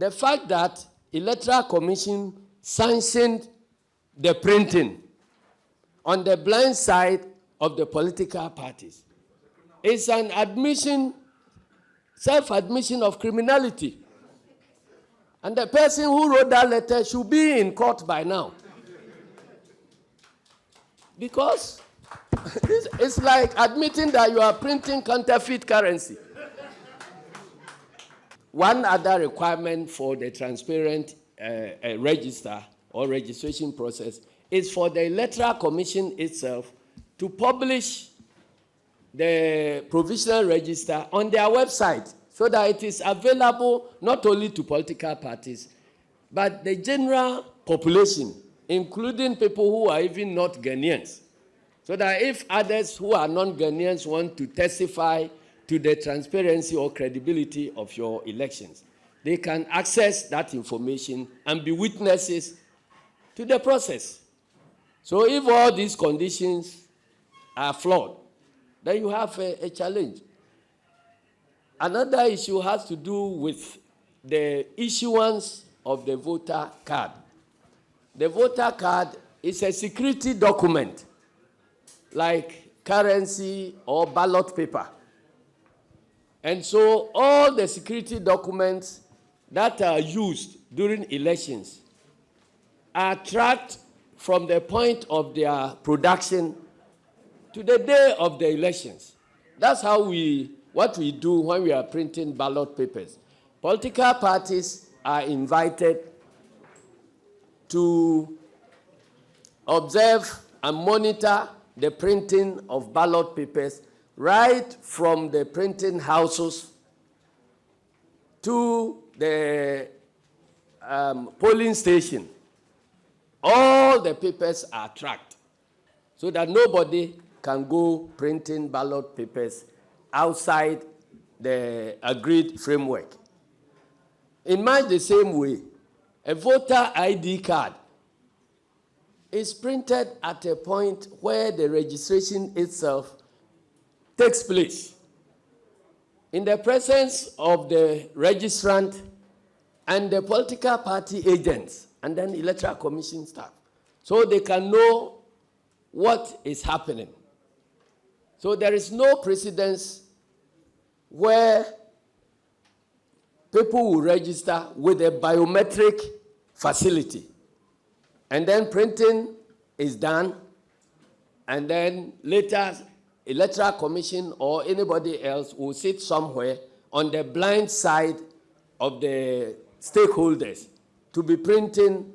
the fact that Electoral Commission sanctioned the printing on the blind side of the political parties is an admission, self-admission of criminality. And the person who wrote that letter should be in court by now. Because it's like admitting that you are printing counterfeit currency. One other requirement for the transparent register or registration process is for the Electoral Commission itself to publish the provisional register on their website so that it is available not only to political parties, but the general population, including people who are even not Ghanaians. So that if others who are non-Ghanaians want to testify to the transparency or credibility of your elections, they can access that information and be witnesses to the process. So if all these conditions are flawed, then you have a challenge. Another issue has to do with the issuance of the voter card. The voter card is a security document, like currency or ballot paper. And so all the security documents that are used during elections are tracked from the point of their production to the day of the elections. That's how what we do when we are printing ballot papers. Political parties are invited to observe and monitor the printing of ballot papers right from the printing houses to the polling station. All the papers are tracked so that nobody can go printing ballot papers outside the agreed framework. In much the same way, a voter ID card is printed at a point where the registration itself takes place in the presence of the registrant and the political party agents and then Electoral Commission staff, so they can know what is happening. So there is no precedence where people will register with a biometric facility, and then printing is done, and then later Electoral Commission or anybody else will sit somewhere on the blind side of the stakeholders to be printing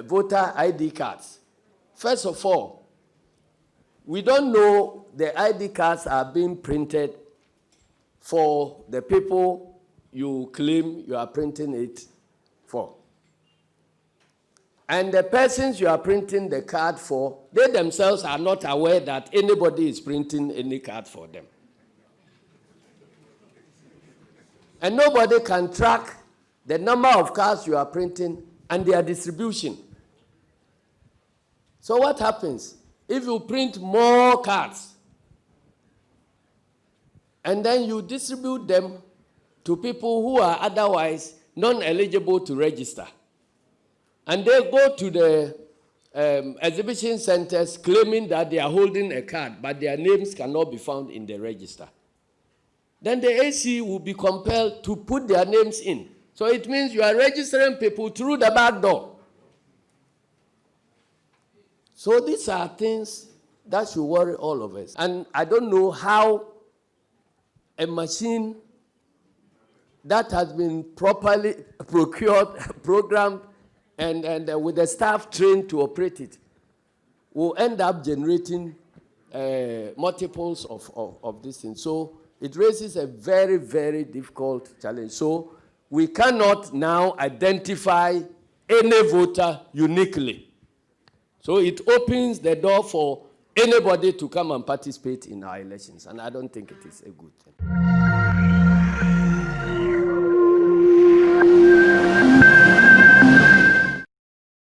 voter ID cards. First of all, we don't know the ID cards are being printed for the people you claim you are printing it for. And the persons you are printing the card for, they themselves are not aware that anybody is printing any card for them. And nobody can track the number of cards you are printing and their distribution. So what happens? If you print more cards and then you distribute them to people who are otherwise non-eligible to register, and they go to the exhibition centers claiming that they are holding a card, but their names cannot be found in the register, then the AC will be compelled to put their names in. So it means you are registering people through the back door. So these are things that should worry all of us. And I don't know how a machine that has been properly procured, programmed, and with the staff trained to operate it will end up generating multiples of this thing. So it raises a very, very difficult challenge. So we cannot now identify any voter uniquely. So it opens the door for anybody to come and participate in our elections, and I don't think it is a good thing.